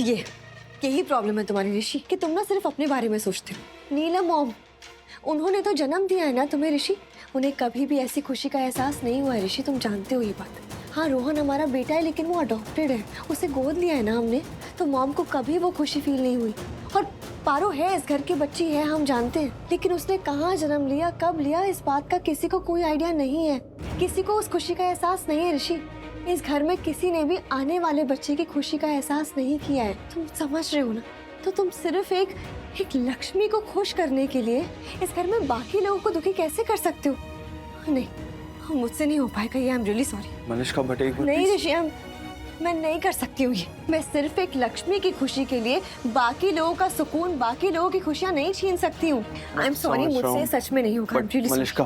यही प्रॉब्लम है तुम्हारी ऋषि, कि तुम ना सिर्फ अपने बारे में सोचते हो। नीलम मॉम, उन्होंने तो जन्म दिया है ना तुम्हें ऋषि, उन्हें कभी भी ऐसी खुशी का एहसास नहीं हुआ है ऋषि, तुम जानते हो ये बात। हाँ, रोहन हमारा बेटा है लेकिन वो अडॉप्टेड है, उसे गोद लिया है ना हमने, तो मॉम को कभी वो खुशी फील नहीं हुई। और पारो है, इस घर की बच्ची है, हम जानते हैं, लेकिन उसने कहाँ जन्म लिया, कब लिया, इस बात का किसी को कोई आइडिया नहीं है। किसी को उस खुशी का एहसास नहीं है ऋषि। इस घर में किसी ने भी आने वाले बच्चे की खुशी का एहसास नहीं किया है, तुम समझ रहे हो ना। तो तुम सिर्फ एक लक्ष्मी को खुश करने के लिए इस घर में बाकी लोगों को दुखी कैसे कर सकते हो? नहीं, मुझसे नहीं हो पाएगा ये, आई एम रियली सॉरी। मनीषका बट एक नहीं ऋषि, मैं नहीं कर सकती हूँ ये। मैं सिर्फ एक लक्ष्मी की खुशी के लिए बाकी लोगों का सुकून, बाकी लोगों की खुशियाँ नहीं छीन सकती हूँ। आई एम सॉरी, मुझसे सच में नहीं होगा। मनीषका,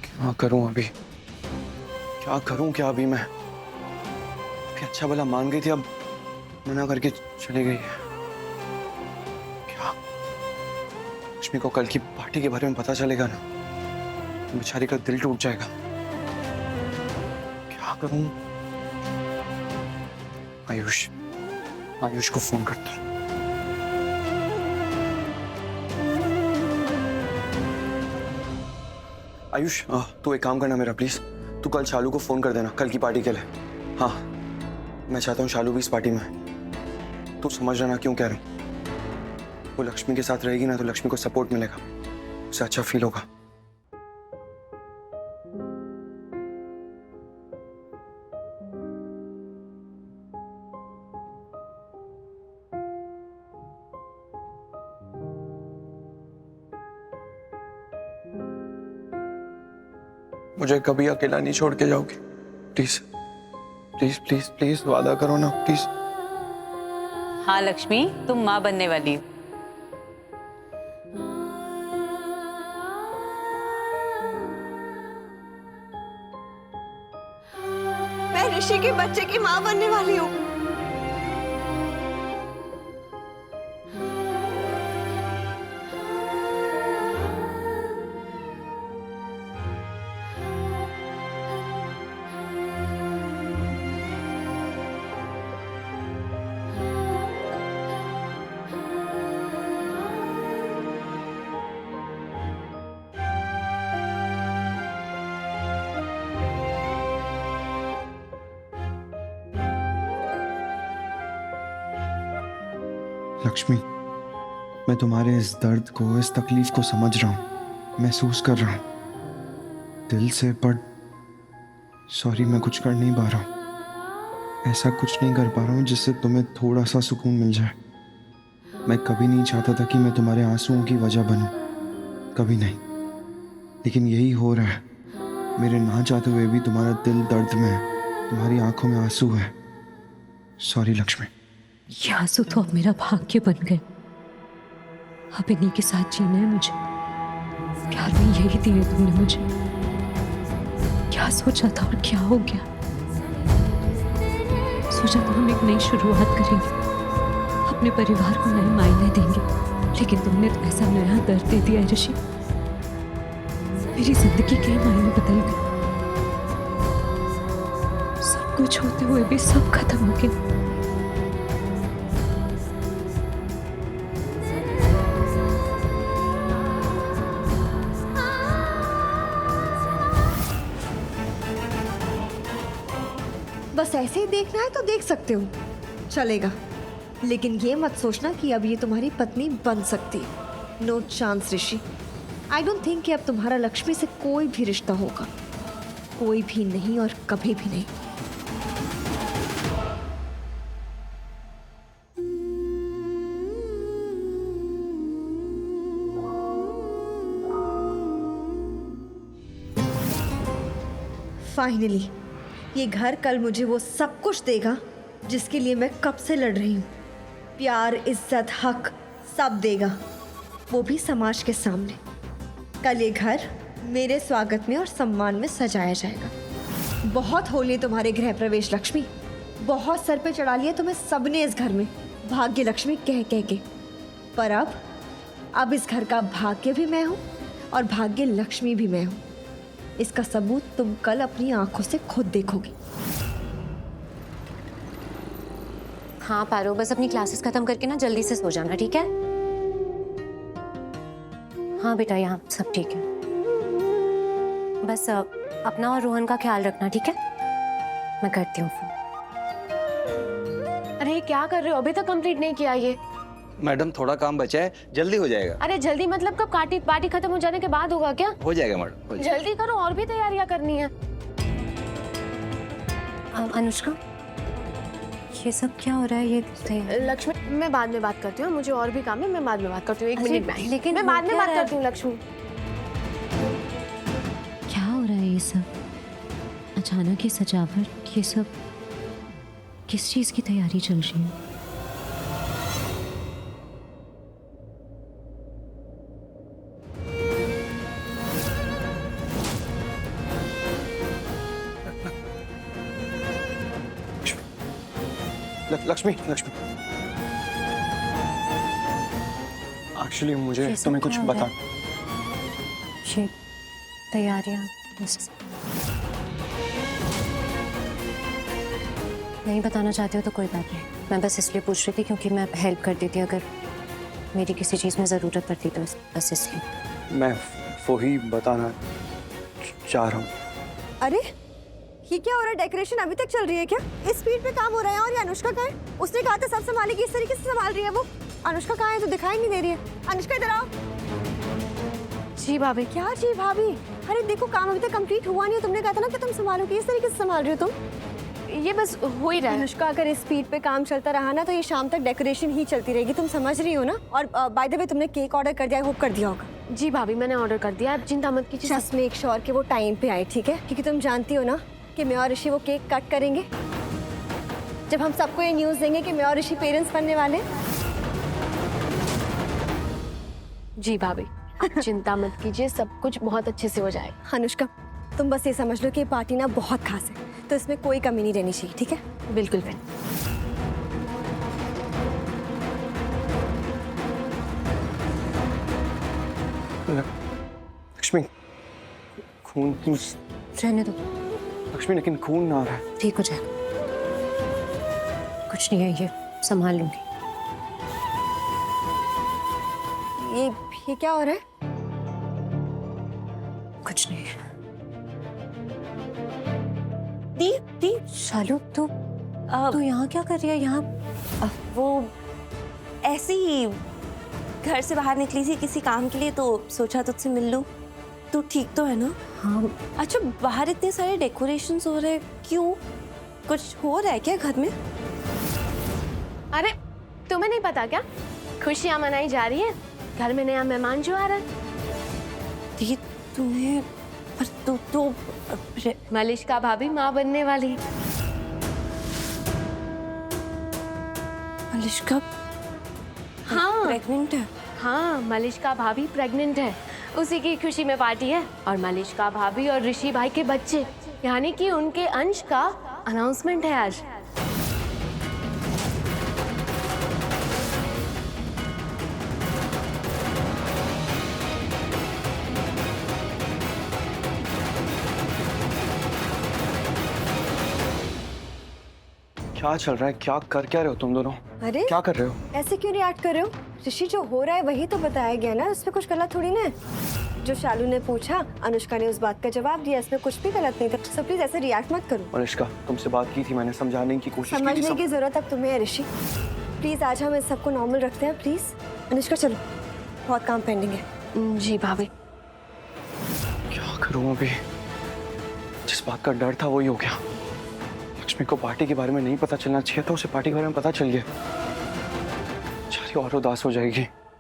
क्या करूँ अभी, क्या करूँ क्या अभी मैं? अभी अच्छा भला मान गई थी, अब मना करके चली गई है। क्या लक्ष्मी को कल की पार्टी के बारे में पता चलेगा ना, तो बेचारी का दिल टूट जाएगा। क्या करूं? आयुष को फोन करता हूं। आयुष, तू एक काम करना मेरा प्लीज, तू कल शालू को फोन कर देना कल की पार्टी के लिए। हाँ, मैं चाहता हूँ शालू भी इस पार्टी में है। तू समझ रहा ना क्यों कह रहा हूँ? वो लक्ष्मी के साथ रहेगी ना तो लक्ष्मी को सपोर्ट मिलेगा, उसे अच्छा फील होगा। मुझे कभी अकेला नहीं छोड़ के जाओगे? प्लीज प्लीज प्लीज प्लीज वादा करो ना प्लीज। हाँ लक्ष्मी, तुम माँ बनने वाली हो। मैं ऋषि के बच्चे की माँ बनने वाली हूँ। लक्ष्मी, मैं तुम्हारे इस दर्द को, इस तकलीफ को समझ रहा हूँ, महसूस कर रहा हूँ दिल से, बट सॉरी मैं कुछ कर नहीं पा रहा हूँ। ऐसा कुछ नहीं कर पा रहा हूँ जिससे तुम्हें थोड़ा सा सुकून मिल जाए। मैं कभी नहीं चाहता था कि मैं तुम्हारे आंसुओं की वजह बनूं, कभी नहीं, लेकिन यही हो रहा है। मेरे ना चाहते हुए भी तुम्हारा दिल दर्द में है, तुम्हारी आंखों में आंसू है। सॉरी लक्ष्मी। ये आंसू तो अब मेरा भाग्य बन गए, अब इन्हीं के साथ जीना है मुझे। प्यार में यही दिए तुमने मुझे, क्या सोचा था और क्या हो गया। सोचा था हम एक नई शुरुआत करेंगे, अपने परिवार को नए मायने देंगे, लेकिन तुमने तो ऐसा नया दर्द दे दिया ऋषि। मेरी जिंदगी के मायने बदल गए, सब कुछ होते हुए भी सब खत्म हो गया। बस ऐसे ही देखना है तो देख सकते हो, चलेगा, लेकिन ये मत सोचना कि अब ये तुम्हारी पत्नी बन सकती है। No chance Rishi. I don't think कि अब तुम्हारा लक्ष्मी से कोई भी रिश्ता होगा, कोई भी नहीं और कभी भी नहीं। फाइनली ये घर कल मुझे वो सब कुछ देगा जिसके लिए मैं कब से लड़ रही हूँ। प्यार, इज्जत, हक सब देगा, वो भी समाज के सामने। कल ये घर मेरे स्वागत में और सम्मान में सजाया जाएगा। बहुत हो लिए तुम्हारे गृह प्रवेश लक्ष्मी, बहुत सर पे चढ़ा लिया तुम्हें सबने इस घर में भाग्य लक्ष्मी कह कह के, पर अब इस घर का भाग्य भी मैं हूँ और भाग्य लक्ष्मी भी मैं हूँ। इसका सबूत तुम कल अपनी आंखों से खुद देखोगी। हाँ पारो, बस अपनी क्लासेस खत्म करके ना जल्दी से सो जाना, ठीक है? हाँ बेटा, यहाँ सब ठीक है। बस अपना और रोहन का ख्याल रखना, ठीक है? मैं करती हूँ फोन। अरे ये क्या कर रहे हो? अभी तक कंप्लीट नहीं किया ये। मैडम थोड़ा काम बचा है, जल्दी हो जाएगा। अरे जल्दी मतलब कब? पार्टी खत्म हो जाने के बाद होगा क्या? हो जाएगा मैडम, हो जाएगा। जल्दी करो, और भी तैयारियां करनी है। अनुष्का, ये सब क्या हो रहा है? ये लक्ष्मी, मैं बाद में बात करती हूँ, मुझे और भी काम है, मैं बाद में बात करती हूँ। 1 मिनट में। लेकिन मैं बाद में बात करती हूँ लक्ष्मी। क्या हो रहा है ये सब? अचानक ये सजावट, ये सब किस चीज की तैयारी चल रही है? लक्ष्मी, लक्ष्मी, एक्चुअली मुझे ये सब तुम्हें कुछ क्या हो रहा बता। ये तैयारियां नहीं बताना चाहते हो तो कोई बात नहीं। मैं बस इसलिए पूछ रही थी क्योंकि मैं हेल्प कर देती अगर मेरी किसी चीज़ में ज़रूरत पड़ती तो बस इसलिए। मैं वो ही बताना चाह रहा हूँ। अरे ये क्या हो रहा है? डेकोरेशन अभी तक चल रही है क्या? इस स्पीड पे काम हो रहा है। और ये अनुष्का कहाँ है? उसने कहा था सब संभालेगी, इस तरीके से संभाल रही है वो। अनुष्का कहाँ है? तो दिखाई नहीं दे रही है। अनुष्का इधर आओ। जी भाभी। क्या जी भाभी? अरे देखो, काम अभी तक कंप्लीट हुआ नहीं है। तुमने कहा था ना कि तुम संभालोगी, इस तरीके से संभाल रही हो तुम। ये बस हो ही रहा है। अनुष्का, अगर इस स्पीड पे काम चलता रहा ना तो ये शाम तक डेकोरेशन ही चलती रहेगी। तुम समझ रही हो ना? और बाय द वे, तुमने केक ऑर्डर कर दिया, होप कर दिया होगा। जी भाभी, मैंने ऑर्डर कर दिया, आप चिंता मत कीजिए। जस्ट मेक श्योर कि वो टाइम पे आए, ठीक है? क्योंकि तुम जानती हो ना कि मैं और ऋषि वो केक कट करेंगे जब हम सबको ये न्यूज़ देंगे कि मैं और ऋषि पेरेंट्स बनने वाले हैं। जी भाभी, आप चिंता मत कीजिए, सब कुछ बहुत अच्छे से हो जाएगा। अनुष्का, तुम बस ये समझ लो कि ये पार्टी ना बहुत खास है, तो इसमें कोई कमी नहीं रहनी चाहिए, ठीक है? बिल्कुल बिल्कुल। लक्ष्मी, खून क्यों? रहने दो, लक्ष्मी, लेकिन खून ना आ रहा है। ठीक हो जाएगा, कुछ नहीं है, ये संभाल लूंगी। ये क्या हो रहा है? कुछ नहीं। दी शालू, तू यहाँ क्या कर रही है? यहाँ वो ऐसे ही घर से बाहर निकली थी किसी काम के लिए, तो सोचा तुझसे मिल लूं। तू ठीक तो है ना? हाँ, अच्छा, बाहर इतने सारे डेकोरेशंस हो रहे, क्यों? कुछ हो रहा है क्या घर में? अरे तुम्हें नहीं पता क्या? खुशियाँ मनाई जा रही है, घर में नया मेहमान जो आ रहा है। दी, तुम्हें पर तू तो मलिष्का भाभी माँ बनने वाली। मलिष्का हाँ प्रेग्नेंट है? हाँ, मलिष्का भाभी प्रेग्नेंट है, उसी की खुशी में पार्टी है। और मलिष्का भाभी और ऋषि भाई के बच्चे, यानी कि उनके अंश का अनाउंसमेंट है आज। क्या चल रहा है? क्या कर क्या रहे हो तुम दोनों? अरे क्या कर रहे हो? ऐसे क्यों रिएक्ट कर रहे हो? ऋषि, जो हो रहा है वही तो बताया गया ना, उसमें कुछ गलत थोड़ी ना है। जो शालू ने पूछा, अनुष्का ने उस बात का जवाब दिया, इसमें कुछ भी गलत नहीं था। सो प्लीज ऐसे रिएक्ट मत करो। अनुष्का, तुमसे बात की थी मैंने, समझाने की कोशिश की थी। समझने की जरूरत अब तुम्हें है ऋषि। प्लीज आज हम इस सबको नॉर्मल रखते हैं, प्लीज। अनुष्का चलो, बहुत काम पेंडिंग है। जी भाभी। क्या करूं अभी? जिस बात का डर था वही हो गया। लक्ष्मी को पार्टी के बारे में नहीं पता चलना चाहिए था, उसे पार्टी के बारे में पता चल गया। बेचारी और उदास हो जाएगी।